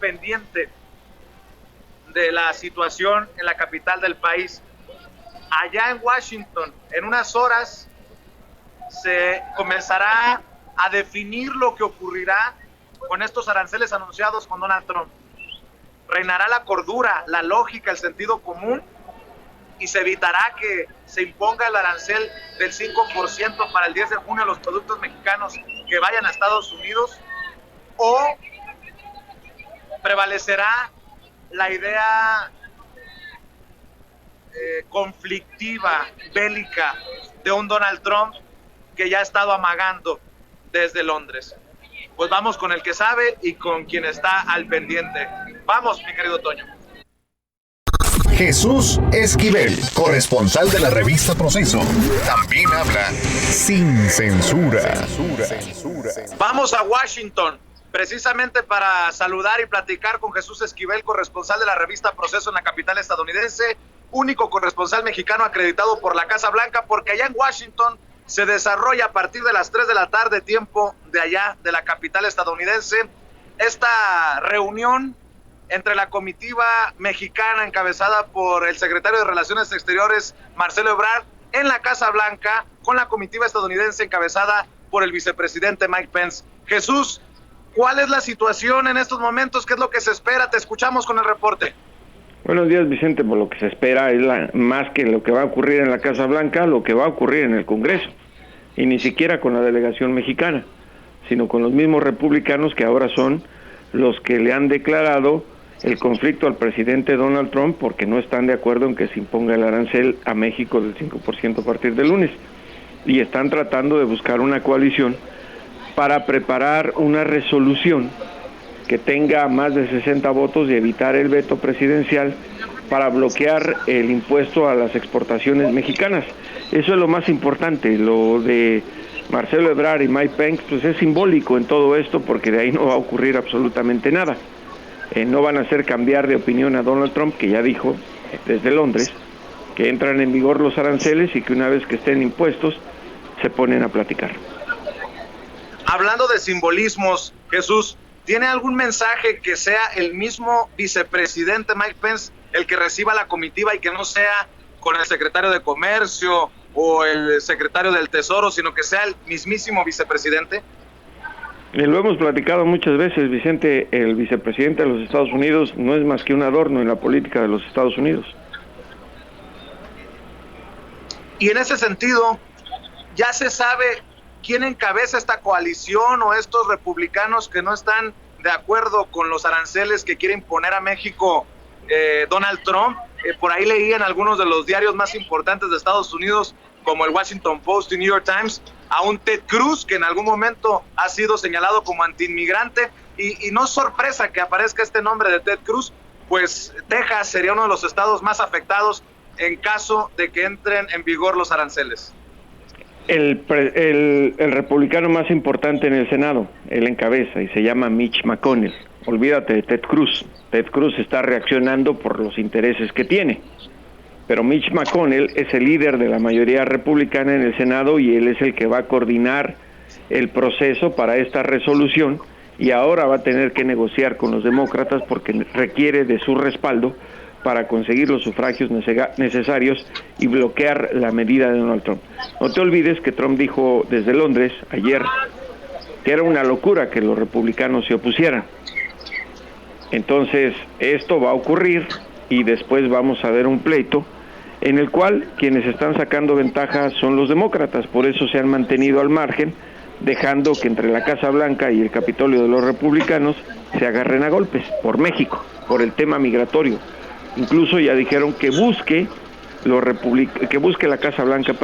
pendiente de la situación en la capital del país. Allá en Washington, en unas horas, se comenzará a definir lo que ocurrirá con estos aranceles anunciados con Donald Trump. Reinará la cordura, la lógica, el sentido común, y se evitará que se imponga el arancel del 5% para el 10 de junio a los productos mexicanos que vayan a Estados Unidos, o prevalecerá la idea conflictiva, bélica de un Donald Trump que ya ha estado amagando desde Londres. Pues vamos con el que sabe y con quien está al pendiente. Vamos, mi querido Toño. Jesús Esquivel, corresponsal de la revista Proceso, también habla sin censura. Vamos a Washington, precisamente para saludar y platicar con Jesús Esquivel, corresponsal de la revista Proceso en la capital estadounidense, único corresponsal mexicano acreditado por la Casa Blanca, porque allá en Washington se desarrolla a partir de las 3 de la tarde, tiempo de allá de la capital estadounidense, esta reunión entre la comitiva mexicana encabezada por el secretario de Relaciones Exteriores, Marcelo Ebrard, en la Casa Blanca, con la comitiva estadounidense encabezada por el vicepresidente Mike Pence. Jesús, ¿cuál es la situación en estos momentos? ¿Qué es lo que se espera? Te escuchamos con el reporte. Buenos días, Vicente. Pues lo que se espera es más que lo que va a ocurrir en la Casa Blanca, lo que va a ocurrir en el Congreso, y ni siquiera con la delegación mexicana, sino con los mismos republicanos que ahora son los que le han declarado el conflicto al presidente Donald Trump porque no están de acuerdo en que se imponga el arancel a México del 5% a partir del lunes, y están tratando de buscar una coalición para preparar una resolución que tenga más de 60 votos y evitar el veto presidencial para bloquear el impuesto a las exportaciones mexicanas. Eso es lo más importante. Lo de Marcelo Ebrard y Mike Pence pues es simbólico en todo esto, porque de ahí no va a ocurrir absolutamente nada. No van a hacer cambiar de opinión a Donald Trump, que ya dijo desde Londres que entran en vigor los aranceles y que una vez que estén impuestos se ponen a platicar. Hablando de simbolismos, Jesús, ¿tiene algún mensaje que sea el mismo vicepresidente Mike Pence el que reciba la comitiva y que no sea con el secretario de Comercio o el secretario del Tesoro, sino que sea el mismísimo vicepresidente? Lo hemos platicado muchas veces, Vicente. El vicepresidente de los Estados Unidos no es más que un adorno en la política de los Estados Unidos. Y en ese sentido, ¿ya se sabe quién encabeza esta coalición o estos republicanos que no están de acuerdo con los aranceles que quiere imponer a México Donald Trump? Por ahí leí en algunos de los diarios más importantes de Estados Unidos, como el Washington Post y New York Times, a un Ted Cruz que en algún momento ha sido señalado como antiinmigrante, y no es sorpresa que aparezca este nombre de Ted Cruz, pues Texas sería uno de los estados más afectados en caso de que entren en vigor los aranceles. El republicano más importante en el Senado, él encabeza y se llama Mitch McConnell. Olvídate de Ted Cruz. Ted Cruz está reaccionando por los intereses que tiene. Pero Mitch McConnell es el líder de la mayoría republicana en el Senado y él es el que va a coordinar el proceso para esta resolución, y ahora va a tener que negociar con los demócratas porque requiere de su respaldo para conseguir los sufragios necesarios y bloquear la medida de Donald Trump. No te olvides que Trump dijo desde Londres ayer que era una locura que los republicanos se opusieran. Entonces esto va a ocurrir y después vamos a ver un pleito en el cual quienes están sacando ventaja son los demócratas. Por eso se han mantenido al margen, dejando que entre la Casa Blanca y el Capitolio de los republicanos se agarren a golpes por México, por el tema migratorio. Incluso ya dijeron que busque la Casa Blanca,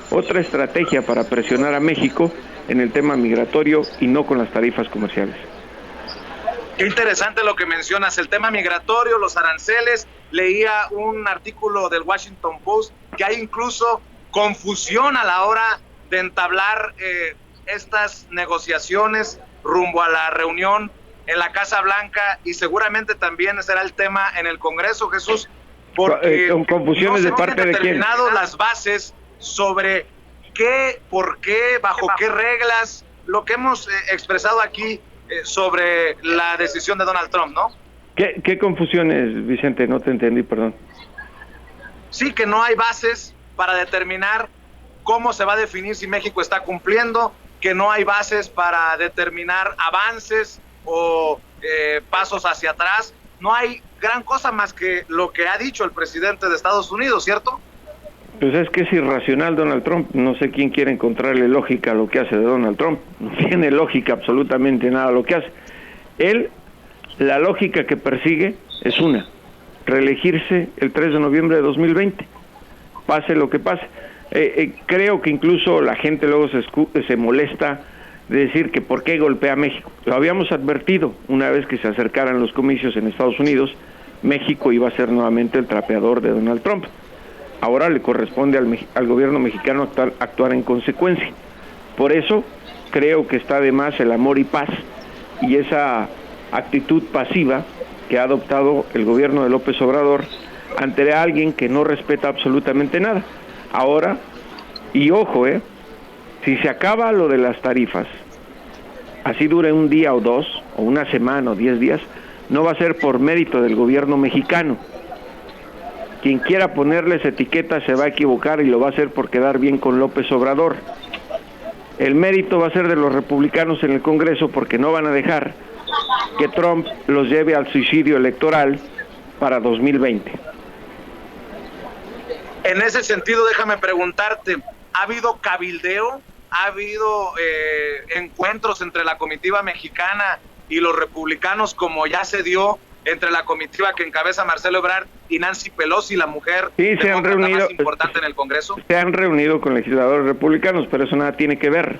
otra estrategia para presionar a México en el tema migratorio y no con las tarifas comerciales. Qué interesante lo que mencionas, el tema migratorio, los aranceles. Leía un artículo del Washington Post que hay incluso confusión a la hora de entablar estas negociaciones rumbo a la reunión en la Casa Blanca, y seguramente también será el tema en el Congreso, Jesús, porque con confusiones de parte de quién. Las bases sobre qué, por qué, bajo qué reglas, lo que hemos expresado aquí sobre la decisión de Donald Trump, ¿no? ¿Qué confusión es, Vicente? No te entendí, perdón. Sí, que no hay bases para determinar cómo se va a definir si México está cumpliendo, que no hay bases para determinar avances o pasos hacia atrás. No hay gran cosa más que lo que ha dicho el presidente de Estados Unidos, ¿cierto? Pues es que es irracional Donald Trump. No sé quién quiere encontrarle lógica a lo que hace de Donald Trump. No tiene lógica absolutamente nada lo que hace. Él, la lógica que persigue es una: reelegirse el 3 de noviembre de 2020, pase lo que pase. Creo que incluso la gente luego se molesta de decir que por qué golpea a México. Lo habíamos advertido una vez que se acercaran los comicios en Estados Unidos. México iba a ser nuevamente el trapeador de Donald Trump. Ahora le corresponde al gobierno mexicano actuar en consecuencia. Por eso creo que está de más el amor y paz y esa actitud pasiva que ha adoptado el gobierno de López Obrador ante alguien que no respeta absolutamente nada. Ahora, y ojo, si se acaba lo de las tarifas, así dure un día o dos, o una semana o 10 días, no va a ser por mérito del gobierno mexicano. Quien quiera ponerles etiquetas se va a equivocar y lo va a hacer por quedar bien con López Obrador. El mérito va a ser de los republicanos en el Congreso, porque no van a dejar que Trump los lleve al suicidio electoral para 2020. En ese sentido, déjame preguntarte, ¿ha habido cabildeo? ¿Ha habido encuentros entre la comitiva mexicana y los republicanos, como ya se dio entre la comitiva que encabeza Marcelo Ebrard y Nancy Pelosi, la mujer se han reunido, más importante en el Congreso? Se han reunido con legisladores republicanos, pero eso nada tiene que ver.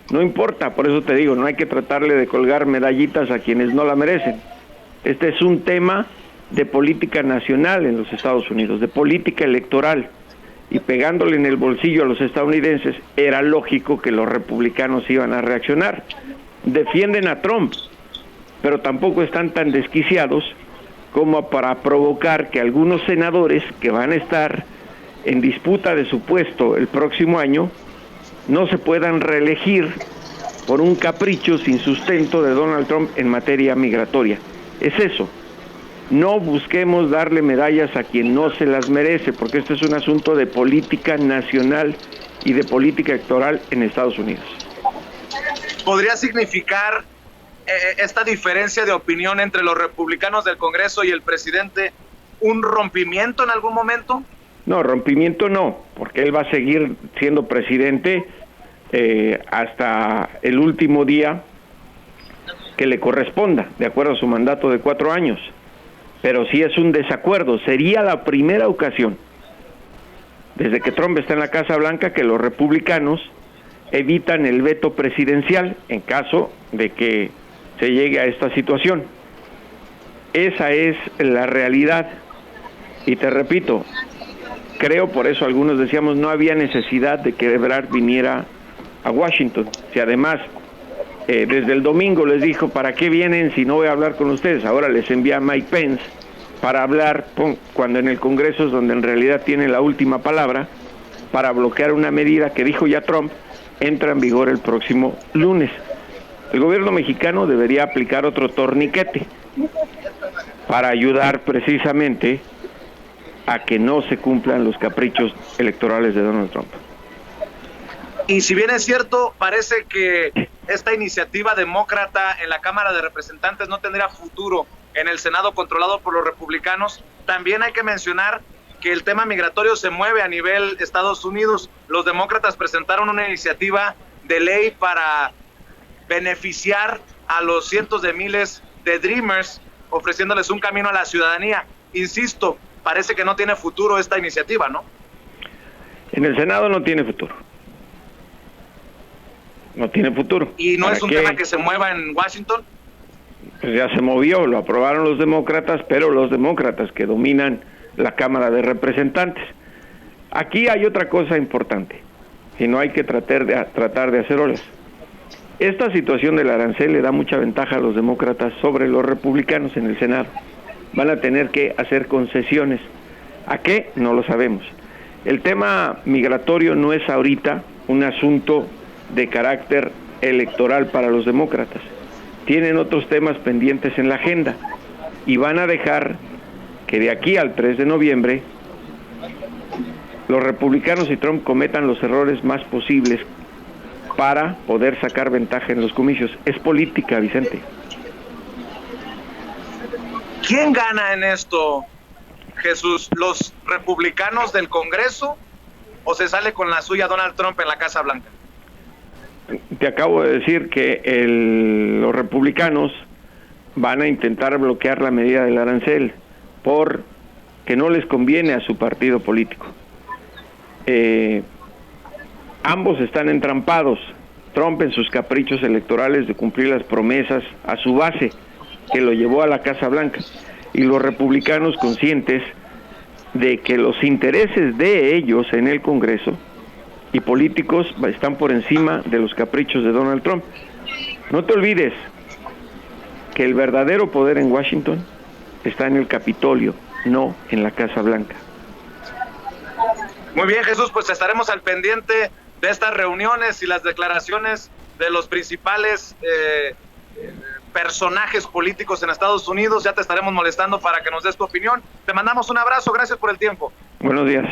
No importa, por eso te digo, no hay que tratarle de colgar medallitas a quienes no la merecen. Este es un tema de política nacional en los Estados Unidos, de política electoral, y pegándole en el bolsillo a los estadounidenses, era lógico que los republicanos iban a reaccionar. Defienden a Trump, pero tampoco están tan desquiciados como para provocar que algunos senadores que van a estar en disputa de su puesto el próximo año no se puedan reelegir por un capricho sin sustento de Donald Trump en materia migratoria. Es eso. No busquemos darle medallas a quien no se las merece, porque este es un asunto de política nacional y de política electoral en Estados Unidos. ¿Podría significar esta diferencia de opinión entre los republicanos del Congreso y el presidente un rompimiento en algún momento? No, rompimiento no, porque él va a seguir siendo presidente hasta el último día que le corresponda, de acuerdo a su mandato de 4 años. Pero sí es un desacuerdo. Sería la primera ocasión desde que Trump está en la Casa Blanca que los republicanos evitan el veto presidencial en caso de que se llegue a esta situación. Esa es la realidad. Y te repito, creo, por eso algunos decíamos, no había necesidad de que Ebrard viniera a Washington. Si además desde el domingo les dijo, ¿para qué vienen si no voy a hablar con ustedes? Ahora les envía a Mike Pence para hablar cuando en el Congreso es donde en realidad tiene la última palabra, para bloquear una medida que dijo ya Trump entra en vigor el próximo lunes. El gobierno mexicano debería aplicar otro torniquete para ayudar precisamente a que no se cumplan los caprichos electorales de Donald Trump. Y si bien es cierto, parece que esta iniciativa demócrata en la Cámara de Representantes no tendría futuro en el Senado controlado por los republicanos, también hay que mencionar que el tema migratorio se mueve a nivel Estados Unidos. Los demócratas presentaron una iniciativa de ley para beneficiar a los cientos de miles de Dreamers, ofreciéndoles un camino a la ciudadanía. Insisto, parece que no tiene futuro esta iniciativa, ¿no? En el Senado no tiene futuro. No tiene futuro. ¿Y no es un tema que se mueva en Washington? Pues ya se movió, lo aprobaron los demócratas, pero los demócratas que dominan la Cámara de Representantes. Aquí hay otra cosa importante, y no hay que tratar de hacer olas. Esta situación del arancel le da mucha ventaja a los demócratas sobre los republicanos en el Senado. Van a tener que hacer concesiones. ¿A qué? No lo sabemos. El tema migratorio no es ahorita un asunto de carácter electoral para los demócratas. tienen otros temas pendientes en la agenda y van a dejar que de aquí al 3 de noviembre los republicanos y Trump cometan los errores más posibles para poder sacar ventaja en los comicios. Es política, Vicente. ¿Quién gana en esto, Jesús? ¿Los republicanos del Congreso o se sale con la suya Donald Trump en la Casa Blanca? Te acabo de decir que los republicanos van a intentar bloquear la medida del arancel porque no les conviene a su partido político. Ambos están entrampados. Trump en sus caprichos electorales de cumplir las promesas a su base, que lo llevó a la Casa Blanca, y los republicanos conscientes de que los intereses de ellos en el Congreso y políticos están por encima de los caprichos de Donald Trump. No te olvides que el verdadero poder en Washington está en el Capitolio, no en la Casa Blanca. Muy bien, Jesús, pues estaremos al pendiente de estas reuniones y las declaraciones de los principales personajes políticos en Estados Unidos. Ya te estaremos molestando para que nos des tu opinión. Te mandamos un abrazo, gracias por el tiempo. Buenos días.